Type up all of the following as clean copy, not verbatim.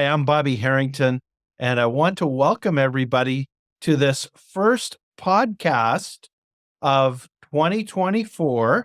I'm Bobby Harrington, and I want to welcome everybody to this first podcast of 2024.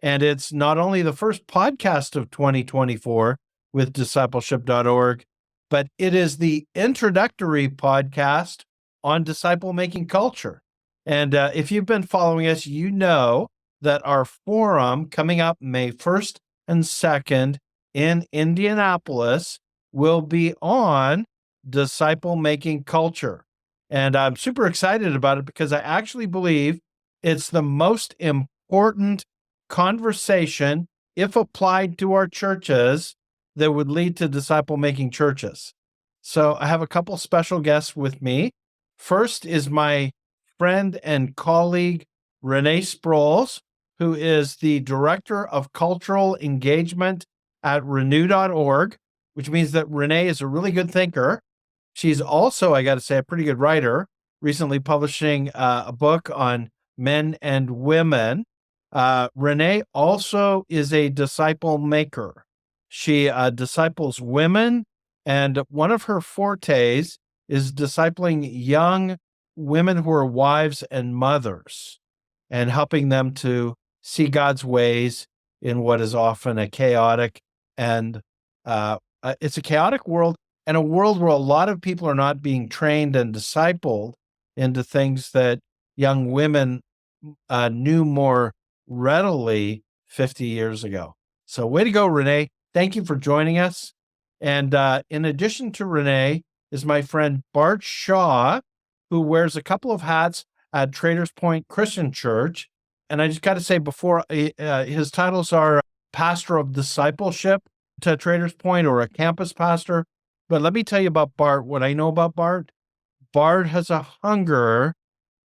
And it's not only the first podcast of 2024 with Discipleship.org, but it is the introductory podcast on disciple making culture. And if you've been following us, you know that our forum coming up May 1st and 2nd in Indianapolis will be on disciple making culture. And I'm super excited about it because I actually believe it's the most important conversation, if applied to our churches, that would lead to disciple making churches. So I have a couple special guests with me. First is my friend and colleague, Renee Sproles, who is the Director of Cultural Engagement at Renew.org, which means that Renee is a really good thinker. She's also, I got to say, a pretty good writer, recently publishing a book on men and women. Renee also is a disciple maker. She disciples women, and one of her fortes is discipling young women who are wives and mothers and helping them to see God's ways in what is often a chaotic and it's a chaotic world, and a world where a lot of people are not being trained and discipled into things that young women knew more readily 50 years ago. So way to go, Renee. Thank you for joining us. And in addition to Renee is my friend Bart Shaw, who wears a couple of hats at Traders Point Christian Church. And I just got to say before, his titles are Pastor of Discipleship to Traders Point, or a campus pastor. But let me tell you about Bart, what I know about Bart. Bart has a hunger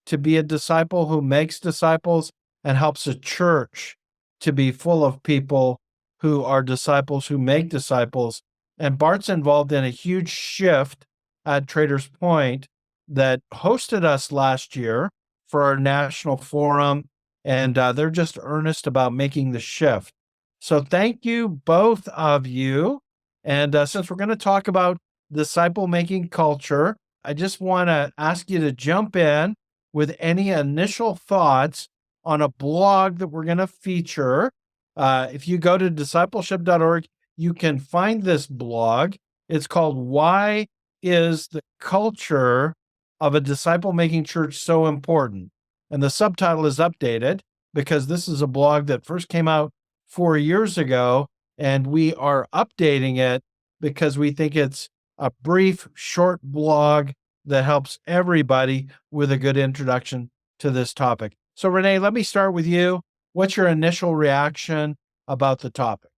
to be a disciple who makes disciples and helps a church to be full of people who are disciples who make disciples. And Bart's involved in a huge shift at Traders Point that hosted us last year for our national forum. And they're just earnest about making the shift. So thank you, both of you. And since we're going to talk about disciple-making culture, I just want to ask you to jump in with any initial thoughts on a blog that we're going to feature. If you go to Discipleship.org, you can find this blog. It's called Why is the Culture of a Disciple-Making Church So Important? And the subtitle is updated because this is a blog that first came out 4 years ago, and we are updating it because we think it's a brief, short blog that helps everybody with a good introduction to this topic. So, Renee, let me start with you. What's your initial reaction about the topic?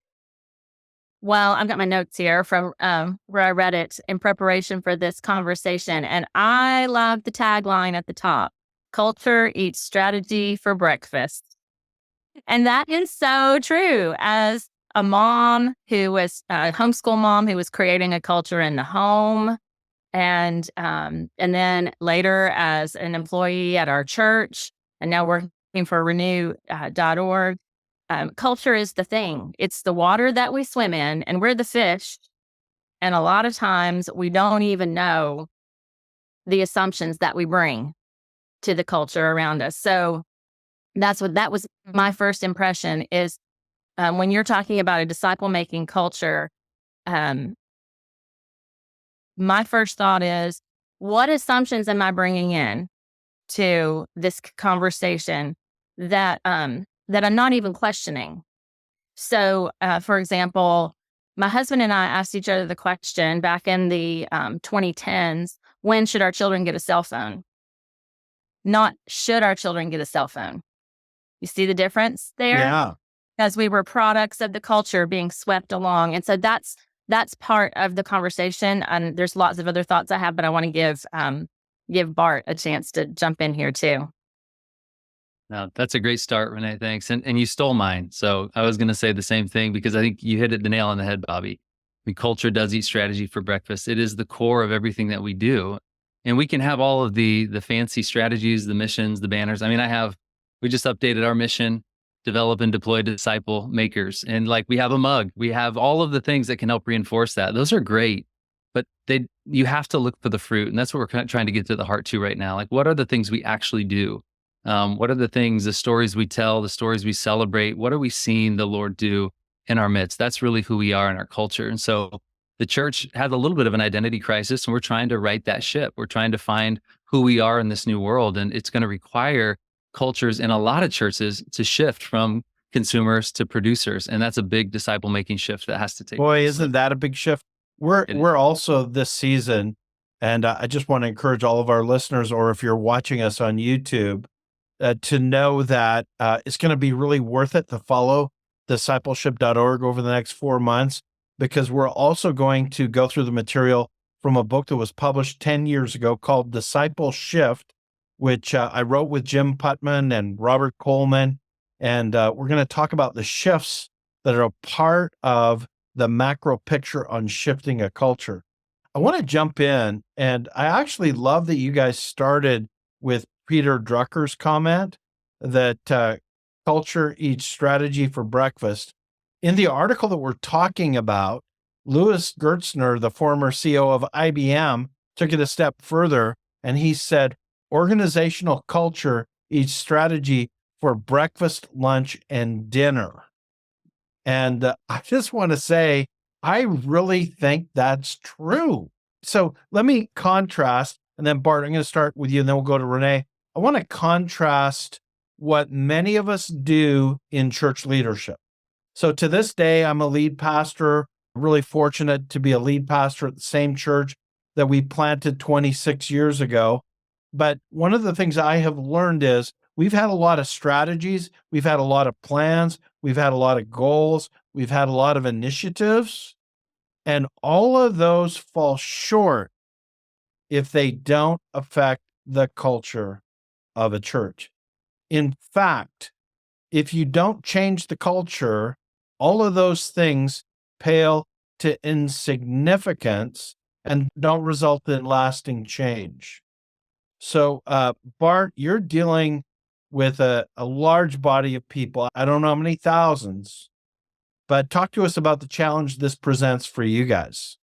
Well, I've got my notes here from where I read it in preparation for this conversation, and I love the tagline at the top: "Culture eats strategy for breakfast." And that is so true. As a mom who was a homeschool mom who was creating a culture in the home, and then later as an employee at our church, and now working for Renew.org, culture is the thing. It's the water that we swim in, and we're the fish. And a lot of times we don't even know the assumptions that we bring to the culture around us. So that was my first impression is when you're talking about a disciple-making culture, my first thought is, what assumptions am I bringing in to this conversation that I'm not even questioning? So, for example, my husband and I asked each other the question back in the 2010s, when should our children get a cell phone? Not should our children get a cell phone. You see the difference there? Yeah. Because we were products of the culture being swept along. And so that's part of the conversation. And there's lots of other thoughts I have, but I want to give Bart a chance to jump in here too. No, that's a great start, Renee. Thanks. And you stole mine. So I was going to say the same thing because I think you hit the nail on the head, Bobby. I mean, culture does eat strategy for breakfast. It is the core of everything that we do. And we can have all of the fancy strategies, the missions, the banners. I mean, we just updated our mission, develop and deploy disciple makers. And like we have a mug, we have all of the things that can help reinforce that. Those are great. but you have to look for the fruit. And that's what we're kind of trying to get to the heart to right now. Like, what are the things we actually do? What are the things, the stories we tell, the stories we celebrate? What are we seeing the Lord do in our midst? That's really who we are in our culture. And so the church has a little bit of an identity crisis, and we're trying to right that ship. We're trying to find who we are in this new world. And it's going to require cultures in a lot of churches to shift from consumers to producers. And that's a big disciple making shift that has to take Boy, place. isn't that a big shift? We're It is. we're also this season, and I just want to encourage all of our listeners, or if you're watching us on YouTube, to know that it's going to be really worth it to follow Discipleship.org over the next 4 months, because we're also going to go through the material from a book that was published 10 years ago called Disciple Shift, which I wrote with Jim Putman and Robert Coleman. And we're going to talk about the shifts that are a part of the macro picture on shifting a culture. I want to jump in, and I actually love that you guys started with Peter Drucker's comment that culture eats strategy for breakfast. In the article that we're talking about, Louis Gertzner, the former CEO of IBM, took it a step further, and he said, organizational culture eats strategy for breakfast, lunch, and dinner. And I just want to say, I really think that's true. So let me contrast, and then Bart, I'm going to start with you, and then we'll go to Renee. I want to contrast what many of us do in church leadership. So to this day, I'm a lead pastor, really fortunate to be a lead pastor at the same church that we planted 26 years ago. But one of the things I have learned is we've had a lot of strategies, we've had a lot of plans, we've had a lot of goals, we've had a lot of initiatives, and all of those fall short if they don't affect the culture of a church. In fact, if you don't change the culture, all of those things pale to insignificance and don't result in lasting change. So, Bart, you're dealing with a large body of people. I don't know how many thousands, but talk to us about the challenge this presents for you guys.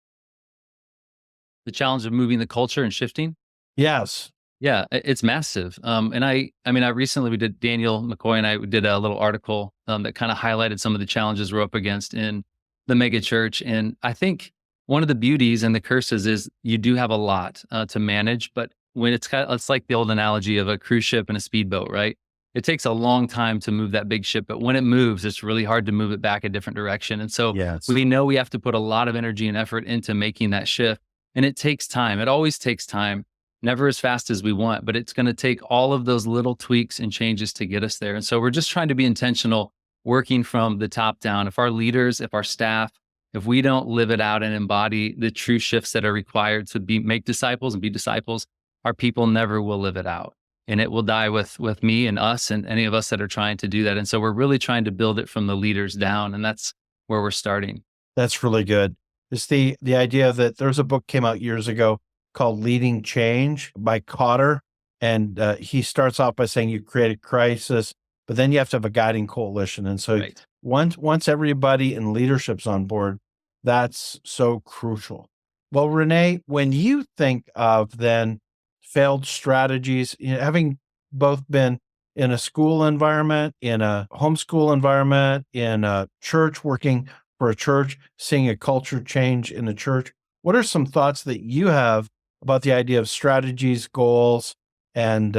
The challenge of moving the culture and shifting. Yes. Yeah, it's massive. And I recently Daniel McCoy and I did a little article that kind of highlighted some of the challenges we're up against in the mega church. And I think one of the beauties and the curses is you do have a lot to manage, but when it's like the old analogy of a cruise ship and a speedboat, right? It takes a long time to move that big ship, but when it moves, it's really hard to move it back a different direction. And so Yes. we know we have to put a lot of energy and effort into making that shift. And it takes time. It always takes time. Never as fast as we want, but it's going to take all of those little tweaks and changes to get us there. And so we're just trying to be intentional, working from the top down. If our leaders, if our staff, if we don't live it out and embody the true shifts that are required to make disciples and be disciples, our people never will live it out. And it will die with me and us and any of us that are trying to do that. And so we're really trying to build it from the leaders down. And that's where we're starting. That's really good. It's the idea that there's a book came out years ago called Leading Change by Cotter. And he starts off by saying you create a crisis, but then you have to have a guiding coalition. And so Right. once everybody in leadership's on board, that's so crucial. Well, Renee, when you think of then failed strategies, having both been in a school environment, in a homeschool environment, in a church, working for a church, seeing a culture change in a church, what are some thoughts that you have about the idea of strategies, goals, and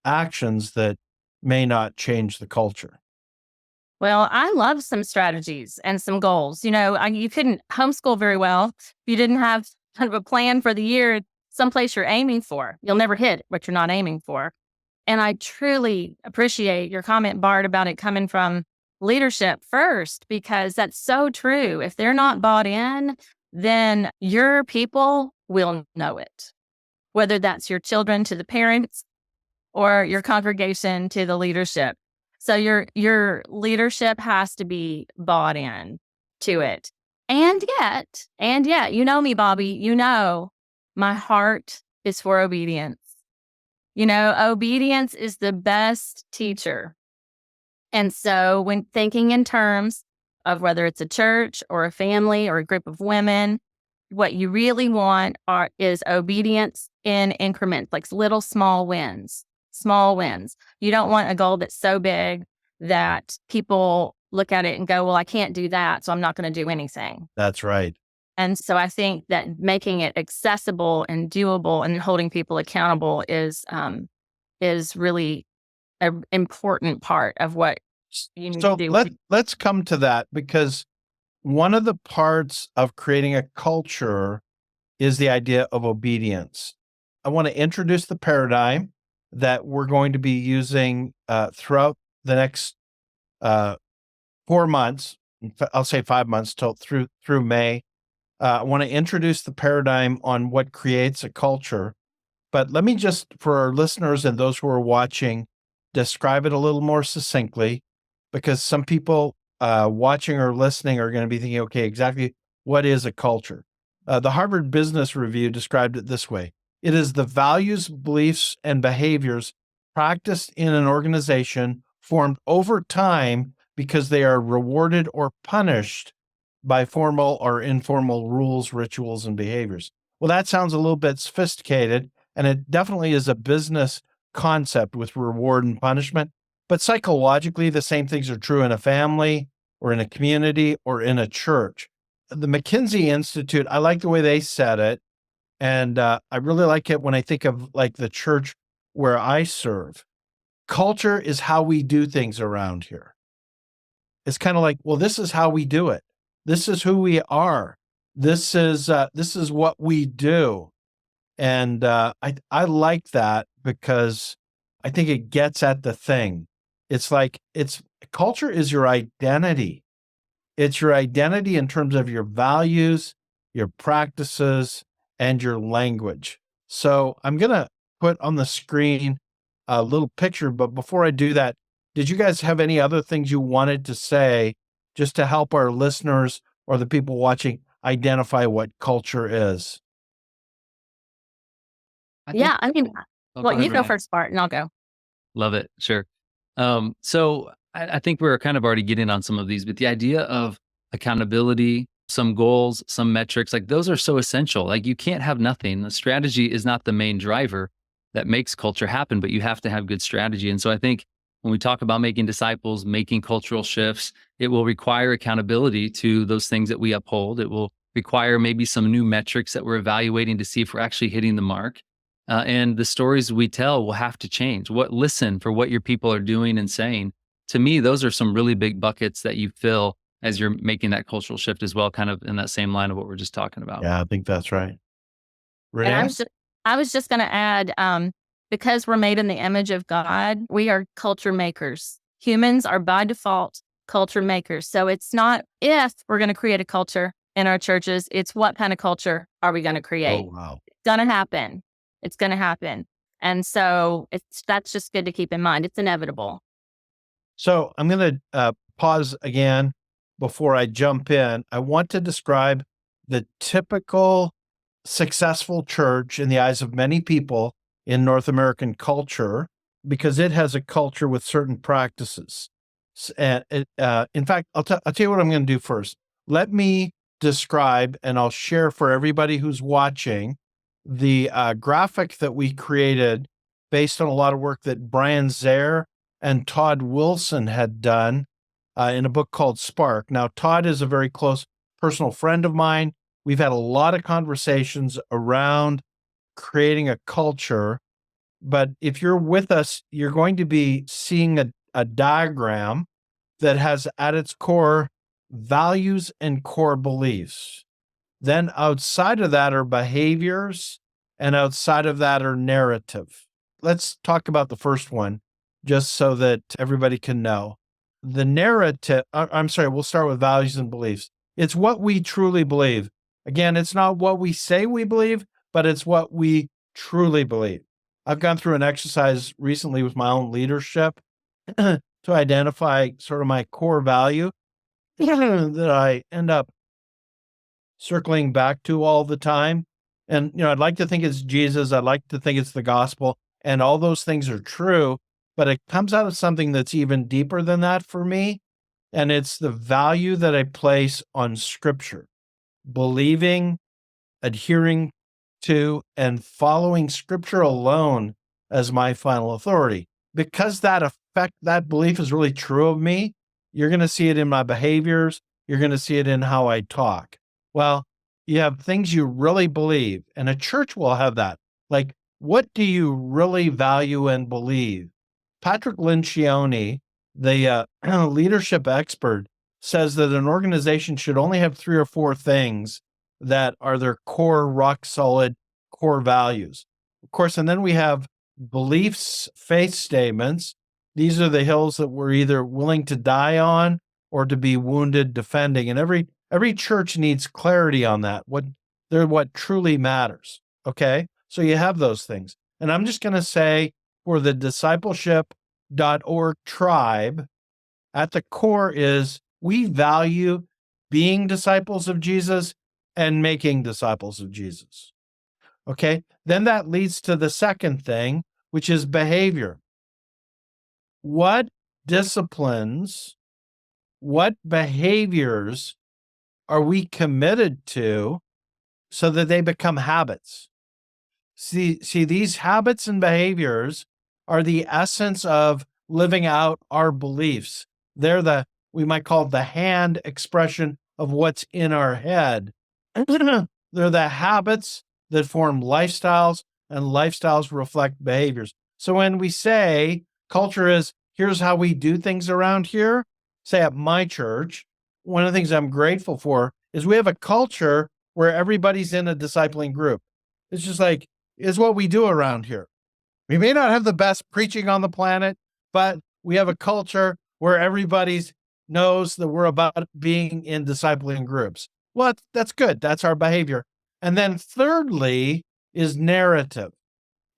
actions that may not change the culture? Well, I love some strategies and some goals. You couldn't homeschool very well if you didn't have kind of a plan for the year, someplace you're aiming for. You'll never hit what you're not aiming for. And I truly appreciate your comment, Bart, about it coming from leadership first, because that's so true. If they're not bought in, then your people will know it, whether that's your children to the parents or your congregation to the leadership. So your leadership has to be bought in to it. And yet, you know me, Bobby, my heart is for obedience. Obedience is the best teacher. And so when thinking in terms of whether it's a church or a family or a group of women, what you really want is obedience in increments, like little small wins. Small wins. You don't want a goal that's so big that people look at it and go, well, I can't do that, so I'm not going to do anything. That's right. And so I think that making it accessible and doable and holding people accountable is really an important part of what you need to So do. let's come to that, because one of the parts of creating a culture is the idea of obedience. I want to introduce the paradigm that we're going to be using throughout the next 4 months. I'll say 5 months through May. I want to introduce the paradigm on what creates a culture. But let me just, for our listeners and those who are watching, describe it a little more succinctly, because some people watching or listening are going to be thinking, okay, exactly what is a culture? The Harvard Business Review described it this way: it is the values, beliefs, and behaviors practiced in an organization formed over time because they are rewarded or punished by formal or informal rules, rituals, and behaviors. Well, that sounds a little bit sophisticated, and it definitely is a business concept with reward and punishment. But psychologically, the same things are true in a family or in a community or in a church. The McKinsey Institute, I like the way they said it. And I really like it when I think of like the church where I serve. Culture is how we do things around here. It's kind of like, well, this is how we do it. This is who we are. This is what we do. And I like that because I think it gets at the thing. It's like culture is your identity. It's your identity in terms of your values, your practices, and your language. So I'm going to put on the screen a little picture, but before I do that, did you guys have any other things you wanted to say just to help our listeners or the people watching identify what culture is? Yeah, I mean, well, you go Renee. first, Bart, and I'll go. Love it. Sure. So I think we're kind of already getting on some of these, but the idea of accountability, some goals, some metrics, like those are so essential. Like you can't have nothing. The strategy is not the main driver that makes culture happen, but you have to have good strategy. And so I think when we talk about making disciples, making cultural shifts, it will require accountability to those things that we uphold. It will require maybe some new metrics that we're evaluating to see if we're actually hitting the mark. And the stories we tell will have to change. Listen for what your people are doing and saying. To me, those are some really big buckets that you fill as you're making that cultural shift as well, kind of in that same line of what we're just talking about. Yeah, I think that's right. And Renee? I was just going to add, because we're made in the image of God, we are culture makers. Humans are by default culture makers. So it's not if we're going to create a culture in our churches, it's what kind of culture are we going to create? Oh, wow. It's going to happen. It's going to happen. And so that's just good to keep in mind. It's inevitable. So I'm going to pause again before I jump in. I want to describe the typical successful church in the eyes of many people in North American culture, because it has a culture with certain practices. And in fact, I'll tell you what I'm going to do first. Let me describe, and I'll share for everybody who's watching, the graphic that we created based on a lot of work that Brian Zare and Todd Wilson had done in a book called Spark. Now, Todd is a very close personal friend of mine. We've had a lot of conversations around creating a culture. But if you're with us, you're going to be seeing a diagram that has at its core values and core beliefs. Then outside of that are behaviors, and outside of that are narrative. Let's talk about the first one, just so that everybody can know. The narrative, we'll start with values and beliefs. It's what we truly believe. Again, it's not what we say we believe, but it's what we truly believe. I've gone through an exercise recently with my own leadership to identify sort of my core value that I end up circling back to all the time. And, I'd like to think it's Jesus. I'd like to think it's the gospel, and all those things are true, but it comes out of something that's even deeper than that for me. And it's the value that I place on scripture, believing adhering to and following Scripture alone as my final authority. Because that belief is really true of me, you're going to see it in my behaviors. You're going to see it in how I talk. Well, you have things you really believe, and a church will have that. Like, what do you really value and believe? Patrick Lencioni, the leadership expert, says that an organization should only have 3 or 4 things that are their core, rock solid core values. Of course, and then we have beliefs, faith statements. These are the hills that we're either willing to die on or to be wounded defending. And every church needs clarity on that. What truly matters. Okay? So you have those things. And I'm just going to say for the Discipleship.org tribe, at the core is we value being disciples of Jesus and making disciples of Jesus. Okay? Then that leads to the second thing, which is behavior. What disciplines, what behaviors are we committed to so that they become habits? See, these habits and behaviors are the essence of living out our beliefs. They're we might call it the hand expression of what's in our head. They're the habits that form lifestyles, and lifestyles reflect behaviors. So when we say culture is, here's how we do things around here, say at my church, one of the things I'm grateful for is we have a culture where everybody's in a discipling group. It's just like, it's what we do around here. We may not have the best preaching on the planet, but we have a culture where everybody knows that we're about being in discipling groups. Well, that's good. That's our behavior. And then thirdly is narrative.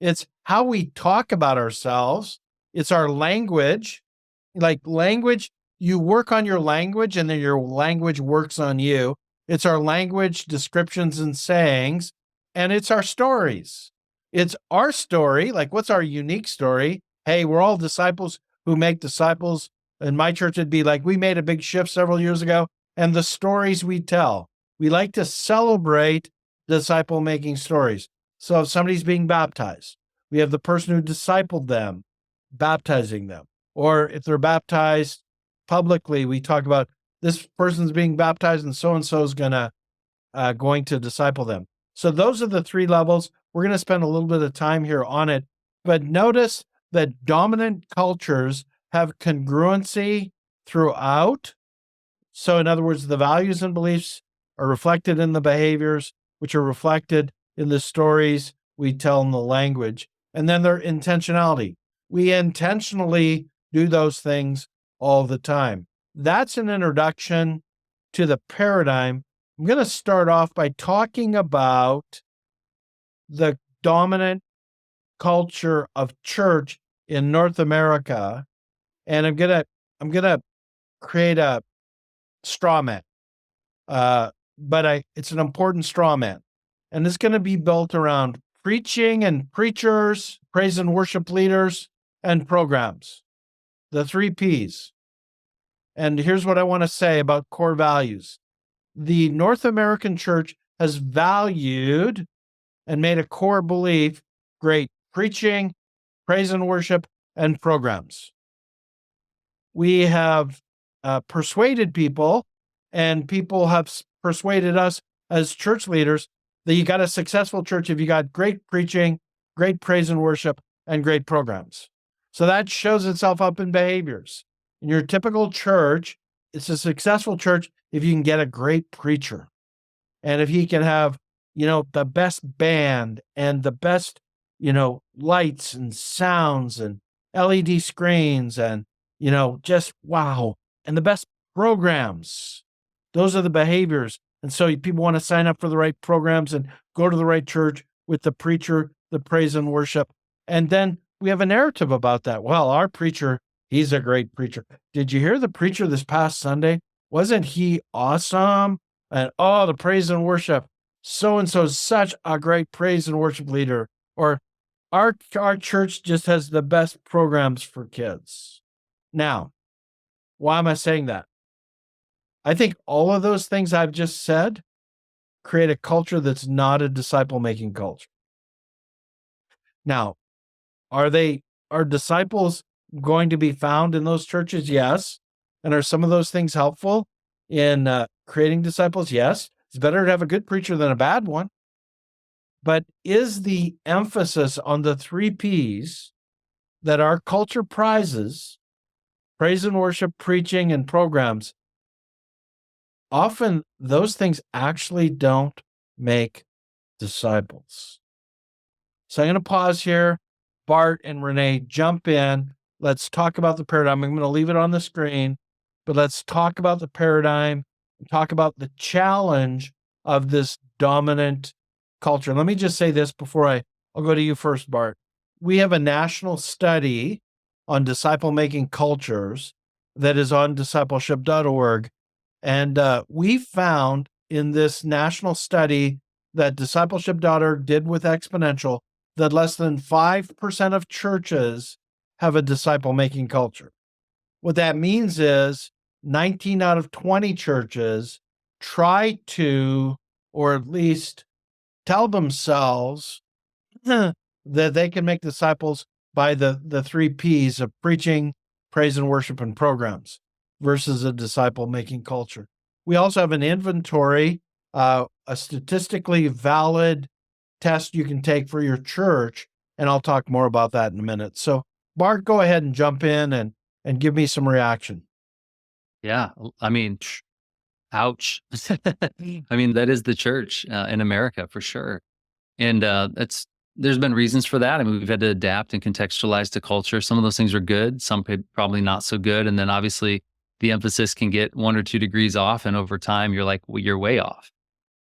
It's how we talk about ourselves. It's our language. Like language, you work on your language and then your language works on you. It's our language, descriptions and sayings, and it's our stories. It's our story. Like, what's our unique story? Hey, we're all disciples who make disciples. In my church, it'd be like, we made a big shift several years ago, and the stories we tell. We like to celebrate disciple-making stories. So if somebody's being baptized, we have the person who discipled them, baptizing them. Or if they're baptized publicly, we talk about this person's being baptized and so is going to disciple them. So those are the 3 levels. We're going to spend a little bit of time here on it. But notice that dominant cultures have congruency throughout. So in other words, the values and beliefs are reflected in the behaviors, which are reflected in the stories we tell in the language. And then their intentionality. We intentionally do those things all the time. That's an introduction to the paradigm. I'm going to start off by talking about the dominant culture of church in North America, and I'm gonna create a straw man, but it's an important straw man, and it's going to be built around preaching and preachers, praise and worship leaders, and programs, the 3 Ps. And here's what I want to say about core values. The North American church has valued and made a core belief great preaching, praise and worship, and programs. We have persuaded people, and people have persuaded us as church leaders that you got a successful church if you got great preaching, great praise and worship, and great programs. So that shows itself up in behaviors. In your typical church, it's a successful church if you can get a great preacher. And if he can have, the best band and the best, lights and sounds and LED screens and, just wow. And the best programs. Those are the behaviors. And so people want to sign up for the right programs and go to the right church with the preacher, the praise and worship. And then we have a narrative about that. Well, our preacher, he's a great preacher. Did you hear the preacher this past Sunday? Wasn't he awesome? And the praise and worship. So-and-so is such a great praise and worship leader. Or our church just has the best programs for kids. Now, why am I saying that? I think all of those things I've just said create a culture that's not a disciple-making culture. Now, are disciples going to be found in those churches? Yes. And are some of those things helpful in creating disciples? Yes. It's better to have a good preacher than a bad one. But is the emphasis on the 3 Ps that our culture prizes, praise and worship, preaching, and programs, often those things actually don't make disciples. So I'm going to pause here. Bart and Renee, jump in. Let's talk about the paradigm. I'm going to leave it on the screen, but let's talk about the paradigm, talk about the challenge of this dominant culture. Let me just say this before I'll go to you first, Bart. We have a national study on disciple-making cultures that is on Discipleship.org. And we found in this national study that Discipleship.org did with Exponential that less than 5% of churches have a disciple-making culture. What that means is 19 out of 20 churches try to, or at least tell themselves that they can make disciples by the 3 Ps of preaching, praise and worship, and programs versus a disciple-making culture. We also have an inventory, a statistically valid test you can take for your church, and I'll talk more about that in a minute. So, Bart, go ahead and jump in and give me some reaction. Yeah. I mean, ouch. I mean, that is the church in America for sure. And there's been reasons for that. I mean, we've had to adapt and contextualize to culture. Some of those things are good, some probably not so good. And then obviously the emphasis can get 1 or 2 degrees off. And over time, you're like, well, you're way off.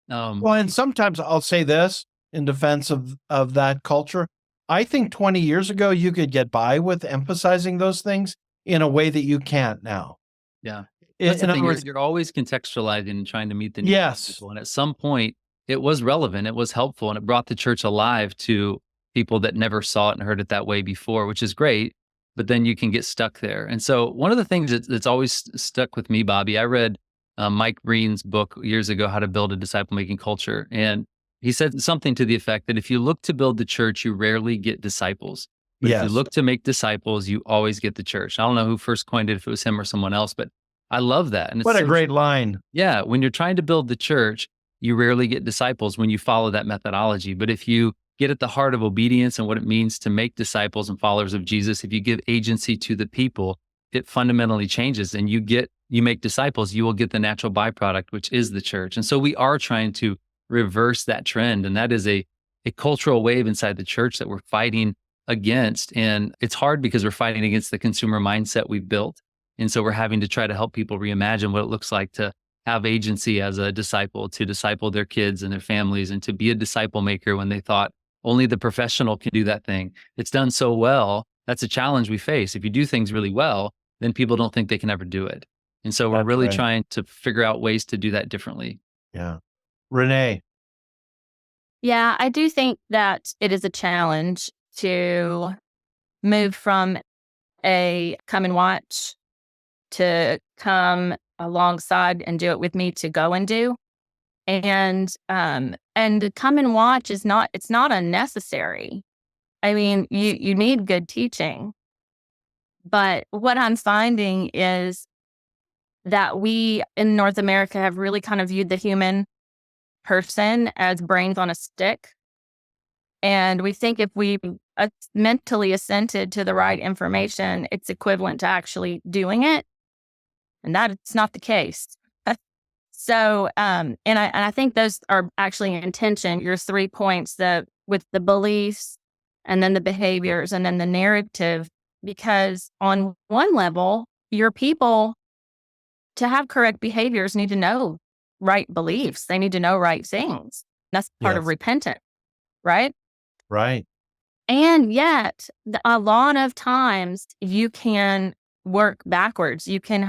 Well, and sometimes I'll say this in defense of that culture. I think 20 years ago, you could get by with emphasizing those things in a way that you can't now. Yeah. In That's the other thing. words, You're always contextualizing and trying to meet the needs of yes, people. And at some point, it was relevant, it was helpful, and it brought the church alive to people that never saw it and heard it that way before, which is great. But then you can get stuck there. And so, one of the things that's always stuck with me, Bobby, I read Mike Breen's book years ago, How to Build a Disciple Making Culture. And he said something to the effect that if you look to build the church, you rarely get disciples. But if you yes. look to make disciples, you always get the church. I don't know who first coined it, if it was him or someone else, but I love that. And it's What a so great line. yeah, when you're trying to build the church, you rarely get disciples when you follow that methodology. But if you get at the heart of obedience and what it means to make disciples and followers of Jesus, if you give agency to the people, it fundamentally changes and you make disciples, you will get the natural byproduct, which is the church. And so we are trying to reverse that trend. And that is a cultural wave inside the church that we're fighting against. And it's hard because we're fighting against the consumer mindset we've built. And so we're having to try to help people reimagine what it looks like to have agency as a disciple, to disciple their kids and their families, and to be a disciple maker when they thought only the professional can do that thing. It's done so well. That's a challenge we face. If you do things really well, then people don't think they can ever do it. And so we're That's really right. trying to figure out ways to do that differently. Yeah. Renee. Yeah, I do think that it is a challenge to move from a come and watch to come alongside and do it with me to go and do. And to come and watch it's not unnecessary. I mean, you need good teaching. But what I'm finding is that we in North America have really kind of viewed the human person as brains on a stick. And we think if we mentally assented to the right information, it's equivalent to actually doing it. And that's not the case. So, and I think those are actually in tension, your 3 points, with the beliefs and then the behaviors and then the narrative, because on one level, your people, to have correct behaviors, need to know right beliefs. They need to know right things. That's part of Yes. repentance, right? Right. And yet, a lot of times you can work backwards. You can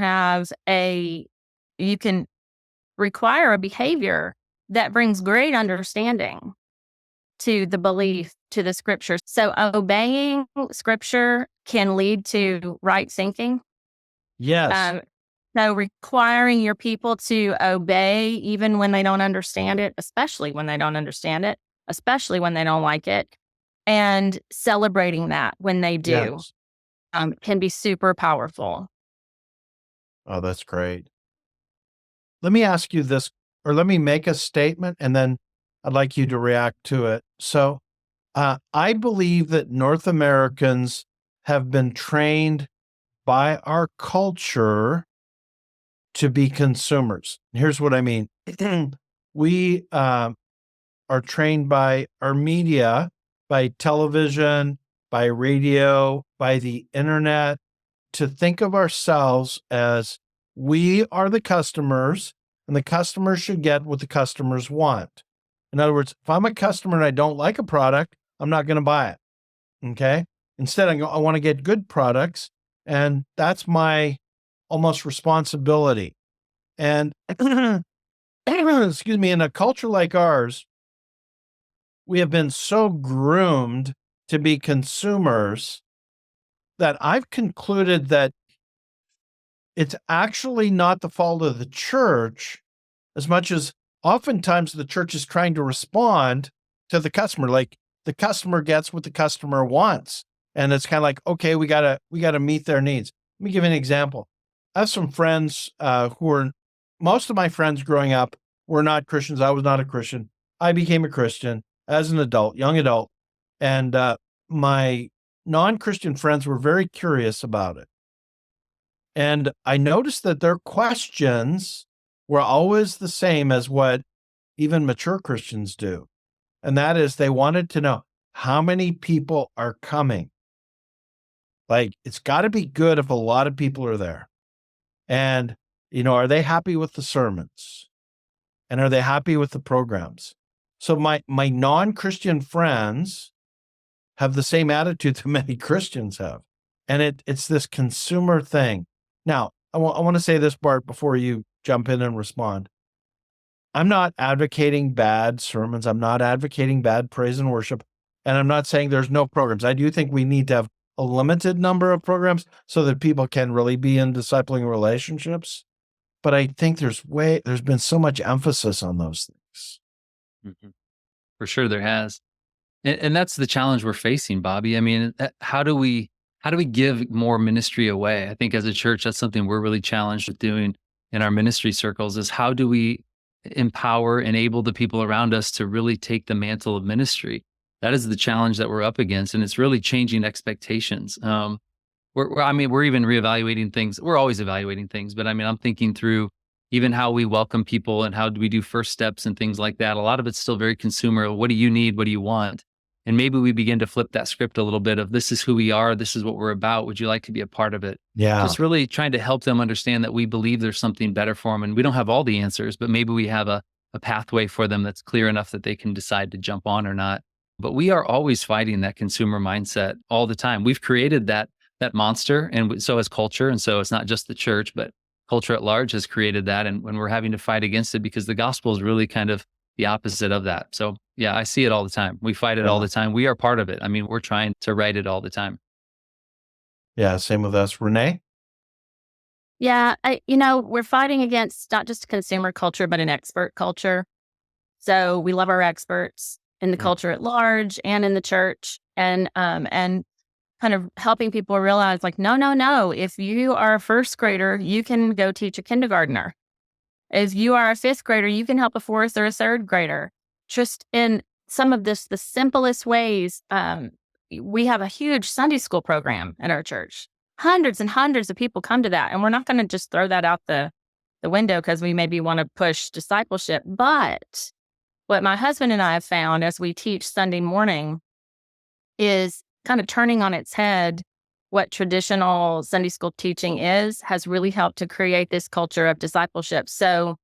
require a behavior that brings great understanding to the belief, to the scripture. So obeying scripture can lead to right thinking. Yes. So requiring your people to obey even when they don't understand it, especially when they don't understand it, especially when they don't like it, and celebrating that when they do Yes. can be super powerful. Oh, that's great. Let me ask you this, or let me make a statement, and then I'd like you to react to it. So, I believe that North Americans have been trained by our culture to be consumers. Here's what I mean. We are trained by our media, by television, by radio, by the internet, to think of ourselves as we are the customers and the customers should get what the customers want. In other words, if I'm a customer and I don't like a product, I'm not going to buy it. Okay. Instead, I want to get good products, and that's my almost responsibility. And excuse me, in a culture like ours, we have been so groomed to be consumers that I've concluded that it's actually not the fault of the church as much as oftentimes the church is trying to respond to the customer. Like the customer gets what the customer wants. And it's kind of like, okay, we gotta meet their needs. Let me give you an example. I have some friends most of my friends growing up were not Christians. I was not a Christian. I became a Christian as an adult, young adult. And my non-Christian friends were very curious about it. And I noticed that their questions were always the same as what even mature Christians do. And that is they wanted to know how many people are coming. Like, it's got to be good if a lot of people are there. And, are they happy with the sermons? And are they happy with the programs? So my non-Christian friends have the same attitude that many Christians have. And it's this consumer thing. Now, I want to say this, Bart, before you jump in and respond. I'm not advocating bad sermons. I'm not advocating bad praise and worship. And I'm not saying there's no programs. I do think we need to have a limited number of programs so that people can really be in discipling relationships. But I think there's been so much emphasis on those things. Mhm. For sure there has. And that's the challenge we're facing, Bobby. I mean, how do we give more ministry away? I think as a church, that's something we're really challenged with doing in our ministry circles is how do we empower, enable the people around us to really take the mantle of ministry? That is the challenge that we're up against, and it's really changing expectations. We're even reevaluating things. We're always evaluating things, but I mean, I'm thinking through even how we welcome people and how do we do first steps and things like that. A lot of it's still very consumer. What do you need? What do you want? And maybe we begin to flip that script a little bit of this is who we are. This is what we're about. Would you like to be a part of it? Yeah. Just really trying to help them understand that we believe there's something better for them. And we don't have all the answers, but maybe we have a pathway for them that's clear enough that they can decide to jump on or not. But we are always fighting that consumer mindset all the time. We've created that monster, and so has culture. And so it's not just the church, but culture at large has created that. And when we're having to fight against it, because the gospel is really kind of the opposite of that. So yeah, I see it all the time. We fight it all the time. We are part of it. I mean, we're trying to right it all the time. Yeah, same with us. Renee? Yeah, we're fighting against not just consumer culture, but an expert culture. So we love our experts in the culture at large and in the church, and kind of helping people realize like, no. If you are a first grader, you can go teach a kindergartner. If you are a fifth grader, you can help a fourth or a third grader. Just in some of the simplest ways. We have a huge Sunday school program at our church. Hundreds and hundreds of people come to that. And we're not going to just throw that out the window because we maybe want to push discipleship. But what my husband and I have found as we teach Sunday morning is kind of turning on its head what traditional Sunday school teaching has really helped to create this culture of discipleship. So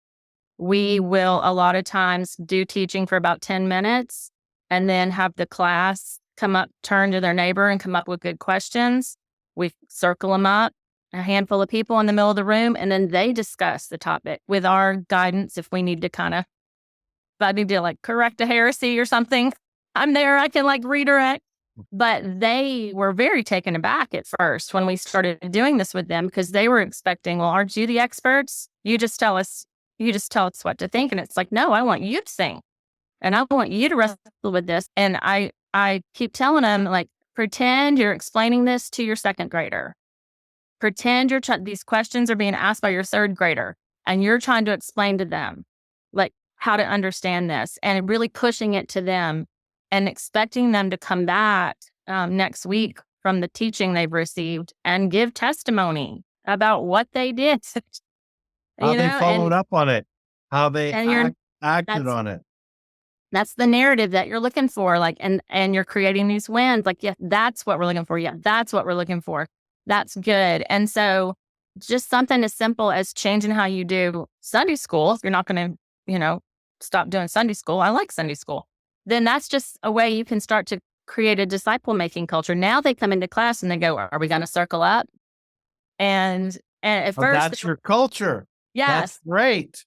we will a lot of times do teaching for about 10 minutes and then have the class come up, turn to their neighbor and come up with good questions. We circle them up, a handful of people in the middle of the room, and then they discuss the topic with our guidance if we need to if I need to like correct a heresy or something. I'm there, I can like redirect. But they were very taken aback at first when we started doing this with them, because they were expecting, well, aren't you the experts? You just tell us what to think. And it's like, no, I want you to sing and I want you to wrestle with this. And I keep telling them, like, pretend you're explaining this to your second grader. Pretend these questions are being asked by your third grader and you're trying to explain to them, like, how to understand this, and really pushing it to them and expecting them to come back next week from the teaching they've received and give testimony about what they did. How they followed up on it, how they and acted on it. That's the narrative that you're looking for. Like, and you're creating these wins. Like, yeah, that's what we're looking for. Yeah, that's what we're looking for. That's good. And so just something as simple as changing how you do Sunday school. If you're not going to, stop doing Sunday school. I like Sunday school. Then that's just a way you can start to create a disciple making culture. Now they come into class and they go, are we going to circle up? And at first, that's your culture. Yes. That's great.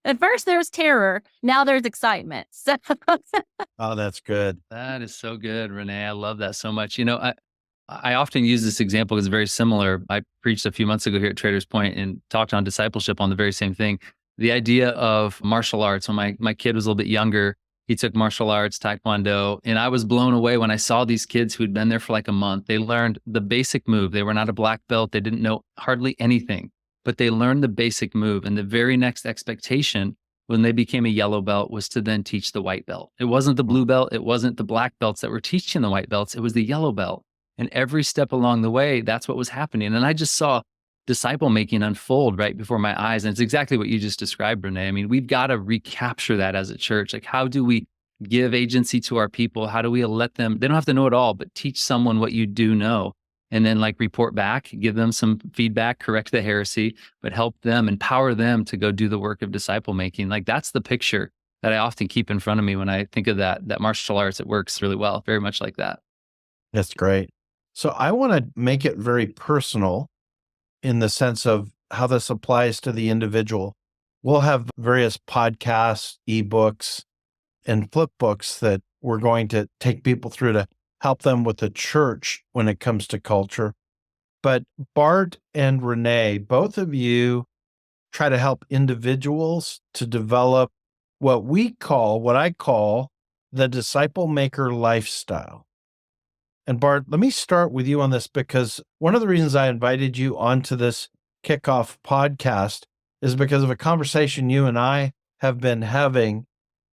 At first there was terror. Now there's excitement. So Oh, that's good. That is so good, Renee. I love that so much. I often use this example because it's very similar. I preached a few months ago here at Traders Point and talked on discipleship on the very same thing. The idea of martial arts. When my kid was a little bit younger, he took martial arts, Taekwondo, and I was blown away when I saw these kids who'd been there for like a month. They learned the basic move. They were not a black belt. They didn't know hardly anything, but they learned the basic move. And the very next expectation when they became a yellow belt was to then teach the white belt. It wasn't the blue belt. It wasn't the black belts that were teaching the white belts. It was the yellow belt. And every step along the way, that's what was happening. And I just saw disciple making unfold right before my eyes. And it's exactly what you just described, Renee. I mean, we've got to recapture that as a church. Like, how do we give agency to our people? How do we let them, they don't have to know it all, but teach someone what you do know. And then report back, give them some feedback, correct the heresy, but help them, empower them to go do the work of disciple making. Like, that's the picture that I often keep in front of me when I think of that martial arts. It works really well, very much like that. That's great. So I want to make it very personal in the sense of how this applies to the individual. We'll have various podcasts, ebooks, and flip books that we're going to take people through to help them with the church when it comes to culture. But Bart and Renee, both of you try to help individuals to develop what I call the disciple maker lifestyle. And Bart, let me start with you on this, because one of the reasons I invited you onto this Kickoff podcast is because of a conversation you and I have been having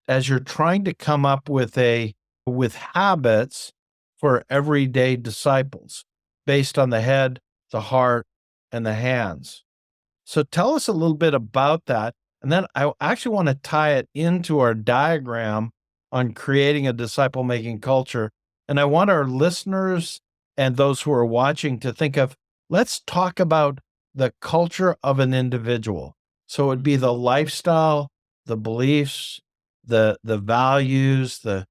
as you're trying to come up with habits for everyday disciples based on the head, the heart, and the hands. So tell us a little bit about that. And then I actually want to tie it into our diagram on creating a disciple-making culture. And I want our listeners and those who are watching to think of, let's talk about the culture of an individual. So it would be the lifestyle, the beliefs, the values, the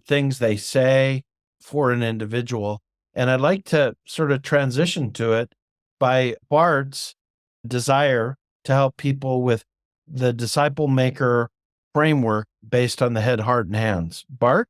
things they say for an individual. And I'd like to sort of transition to it by Bart's desire to help people with the disciple maker framework based on the head, heart, and hands. Bart?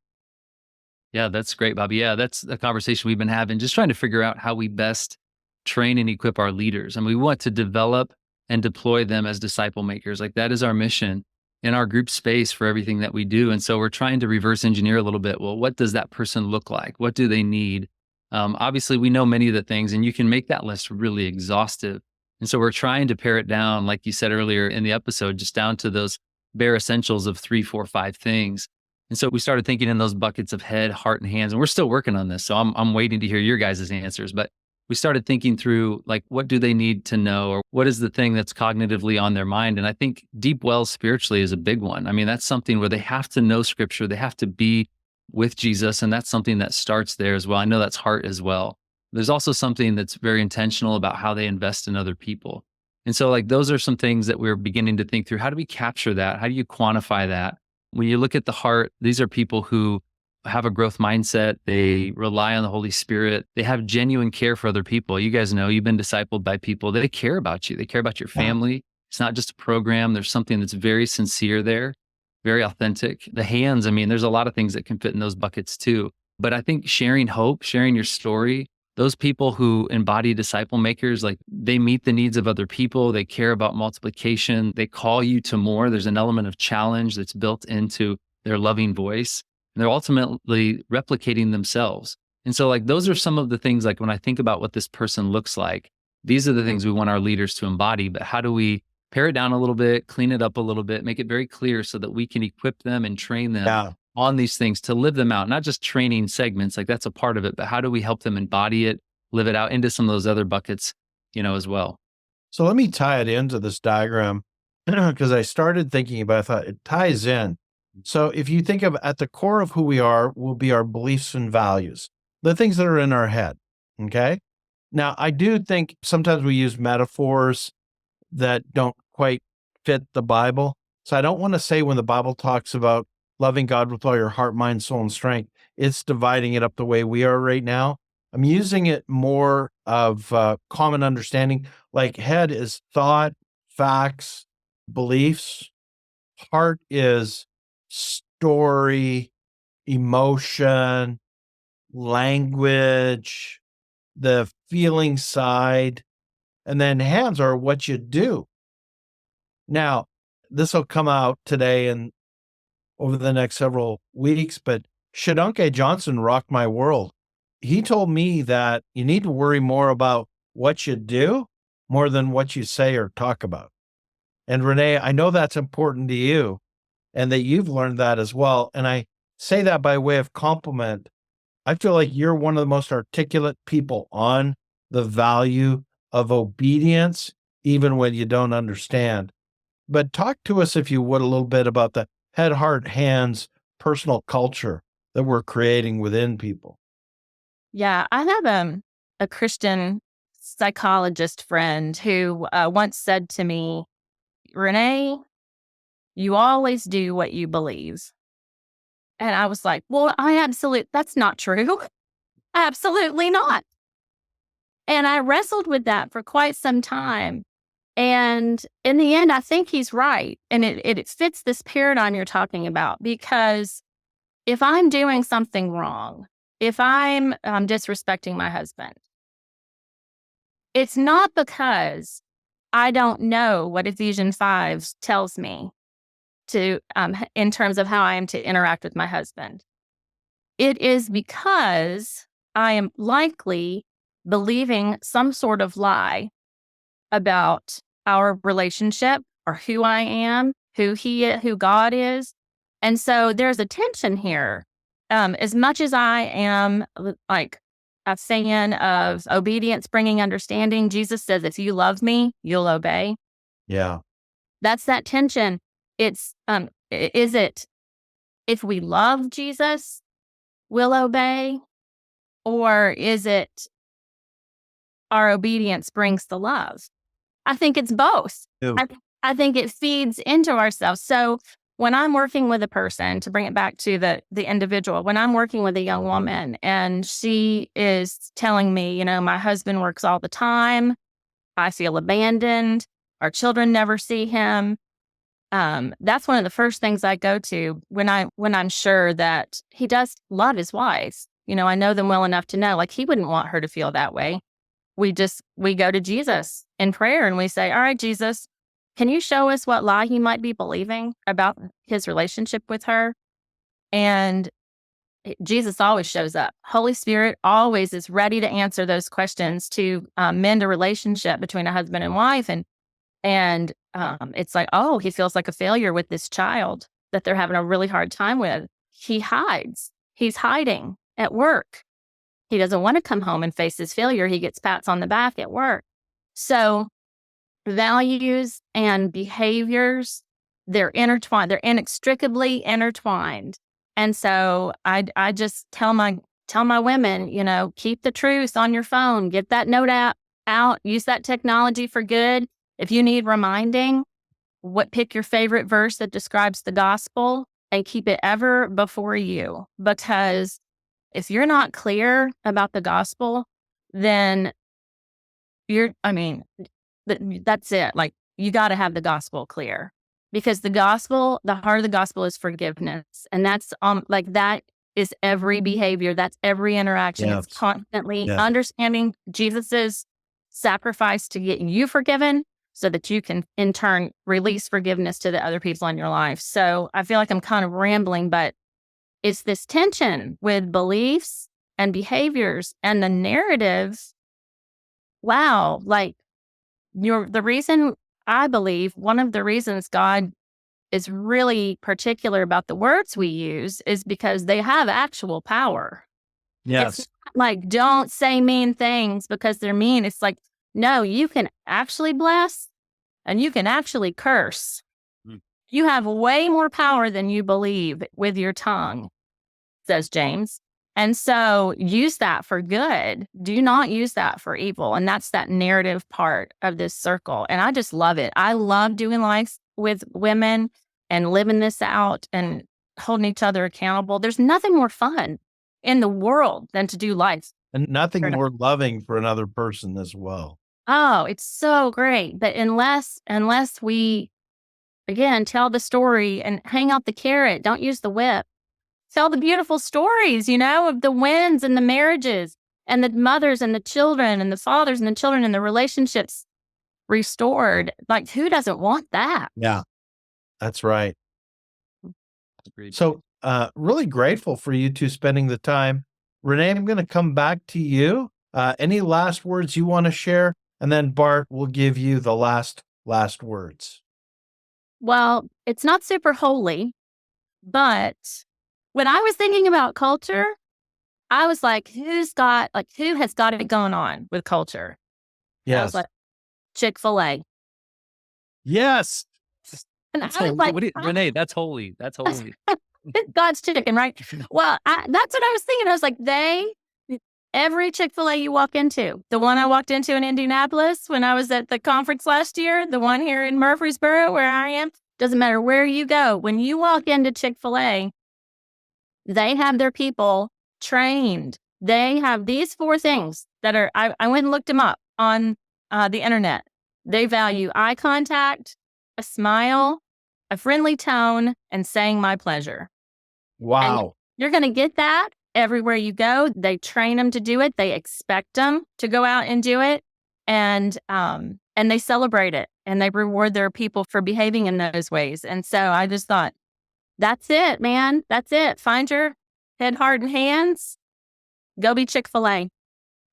Yeah, that's great, Bobby. Yeah, that's a conversation we've been having, just trying to figure out how we best train and equip our leaders. And we want to develop and deploy them as disciple makers. Like, that is our mission in our group space for everything that we do. And so we're trying to reverse engineer a little bit. Well, what does that person look like? What do they need? Obviously, we know many of the things, and you can make that list really exhaustive. And so we're trying to pare it down, like you said earlier in the episode, just down to those bare essentials of 3, 4, 5 things. And so we started thinking in those buckets of head, heart, and hands, and we're still working on this. So I'm waiting to hear your guys' answers. But we started thinking through, like, what do they need to know, or what is the thing that's cognitively on their mind? And I think deep wells spiritually is a big one. I mean, that's something where they have to know scripture. They have to be with Jesus. And that's something that starts there as well. I know that's heart as well. There's also something that's very intentional about how they invest in other people. And so, like, those are some things that we're beginning to think through. How do we capture that? How do you quantify that? When you look at the heart, these are people who have a growth mindset. They rely on the Holy Spirit. They have genuine care for other people. You guys know, you've been discipled by people that they care about you. They care about your family. It's not just a program. There's something that's very sincere there, very authentic. The hands, I mean, there's a lot of things that can fit in those buckets too. But I think sharing hope, sharing your story, those people who embody disciple makers, like they meet the needs of other people. They care about multiplication. They call you to more. There's an element of challenge that's built into their loving voice. And they're ultimately replicating themselves. And so like those are some of the things, like when I think about what this person looks like, these are the things we want our leaders to embody. But how do we pare it down a little bit, clean it up a little bit, make it very clear so that we can equip them and train them Yeah. on these things to live them out, not just training segments, like that's a part of it, but how do we help them embody it, live it out into some of those other buckets, as well. So let me tie it into this diagram because I started thinking about it, I thought it ties in. So if you think of at the core of who we are will be our beliefs and values, the things that are in our head. Okay. Now, I do think sometimes we use metaphors that don't quite fit the Bible. So I don't want to say when the Bible talks about loving God with all your heart, mind, soul, and strength, it's dividing it up the way we are right now. I'm using it more of common understanding. Like head is thought, facts, beliefs. Heart is story, emotion, language, the feeling side. And then hands are what you do. Now, this will come out today and over the next several weeks, but Shadunke Johnson rocked my world. He told me that you need to worry more about what you do more than what you say or talk about. And Renee, I know that's important to you and that you've learned that as well. And I say that by way of compliment. I feel like you're one of the most articulate people on the value of obedience, even when you don't understand. But talk to us, if you would, a little bit about the head, heart, hands, personal culture that we're creating within people. Yeah, I have a Christian psychologist friend who once said to me, Renee, you always do what you believe. And I was like, well, that's not true. Absolutely not. And I wrestled with that for quite some time. And in the end, I think he's right. And it fits this paradigm you're talking about, because if I'm doing something wrong, if I'm disrespecting my husband, it's not because I don't know what Ephesians 5 tells me to in terms of how I am to interact with my husband. It is because I am likely believing some sort of lie about our relationship or who I am, who God is. And so there's a tension here. As much as I am like a fan of obedience bringing understanding, Jesus says, if you love me, you'll obey. Yeah. That's that tension. Is it if we love Jesus, we'll obey? Or is it our obedience brings the love? I think it's both. Ew. I think it feeds into ourselves. So when I'm working with a person, to bring it back to the individual, when I'm working with a young woman and she is telling me, my husband works all the time, I feel abandoned, our children never see him. That's one of the first things I go to when I'm sure that he does love his wife. I know them well enough to know, like, he wouldn't want her to feel that way. We go to Jesus in prayer and we say, all right, Jesus, can you show us what lie he might be believing about his relationship with her? And Jesus always shows up. Holy Spirit always is ready to answer those questions, to mend a relationship between a husband and wife. And it's like, oh, he feels like a failure with this child that they're having a really hard time with. He hides. He's hiding at work. He doesn't want to come home and face his failure. He gets pats on the back at work. So values and behaviors, they're intertwined. They're inextricably intertwined. And so I just tell my women, keep the truth on your phone. Get that note app out. Use that technology for good. If you need reminding, pick your favorite verse that describes the gospel and keep it ever before you. Because if you're not clear about the gospel, then that's it. Like, you got to have the gospel clear, because the heart of the gospel is forgiveness. And that's like that. is every behavior. That's every interaction. Yes. It's constantly Yes. understanding Jesus's sacrifice to get you forgiven so that you can in turn release forgiveness to the other people in your life. So I feel like I'm kind of rambling, but it's this tension with beliefs and behaviors and the narratives. Wow. Like the reason I believe one of the reasons God is really particular about the words we use is because they have actual power. Yes. It's not like, don't say mean things because they're mean. It's like, no, you can actually bless and you can actually curse. Mm. You have way more power than you believe with your tongue, says James. And so use that for good. Do not use that for evil. And that's that narrative part of this circle. And I just love it. I love doing life with women and living this out and holding each other accountable. There's nothing more fun in the world than to do life. And nothing more loving for another person as well. Oh, it's so great. But unless we, again, tell the story and hang out the carrot, don't use the whip. Tell the beautiful stories, of the wins and the marriages and the mothers and the children and the fathers and the children and the relationships restored. Like, who doesn't want that? Yeah, that's right. Agreed. So, really grateful for you two spending the time. Renee, I'm going to come back to you. Any last words you want to share? And then Bart will give you the last words. Well, it's not super holy, but when I was thinking about culture, I was like, who has got it going on with culture? I was Yes. like, Chick-fil-A. Yes. And I was like, Renee, that's holy. That's holy. God's chicken, right? Well, that's what I was thinking. I was like, every Chick-fil-A you walk into, the one I walked into in Indianapolis when I was at the conference last year, the one here in Murfreesboro where I am, doesn't matter where you go. When you walk into Chick-fil-A, they have their people trained. They have these 4 things that are, I went and looked them up on the internet. They value eye contact, a smile, a friendly tone, and saying my pleasure. Wow. And you're going to get that everywhere you go. They train them to do it. They expect them to go out and do it. And they celebrate it and they reward their people for behaving in those ways. And so I just thought, that's it, man. That's it. Find your head, heart, and hands. Go be Chick-fil-A.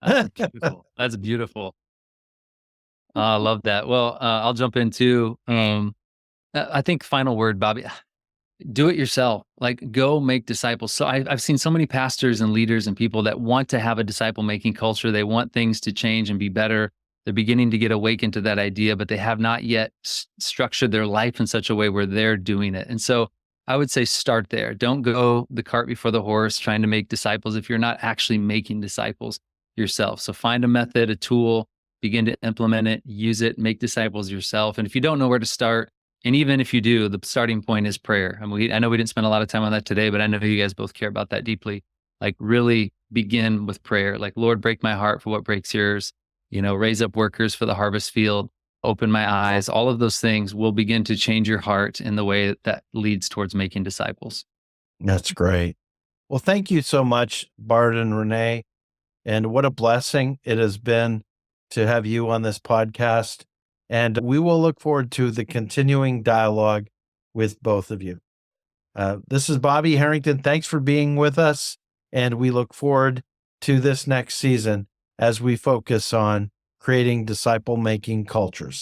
That's beautiful. That's beautiful. I love that. Well, I'll jump into, I think final word, Bobby, do it yourself. Like, go make disciples. So I've seen so many pastors and leaders and people that want to have a disciple making culture. They want things to change and be better. They're beginning to get awakened to that idea, but they have not yet structured their life in such a way where they're doing it. And so I would say start there. Don't go the cart before the horse trying to make disciples if you're not actually making disciples yourself. So find a method, a tool, begin to implement it, use it, make disciples yourself. And if you don't know where to start, and even if you do, the starting point is prayer. I mean, I know we didn't spend a lot of time on that today, but I know you guys both care about that deeply. Like, really begin with prayer. Like, Lord, break my heart for what breaks yours. Raise up workers for the harvest field. Open my eyes. All of those things will begin to change your heart in the way that leads towards making disciples. That's great. Well, thank you so much, Bart and Renee. And what a blessing it has been to have you on this podcast. And we will look forward to the continuing dialogue with both of you. This is Bobby Harrington. Thanks for being with us. And we look forward to this next season as we focus on creating disciple-making cultures.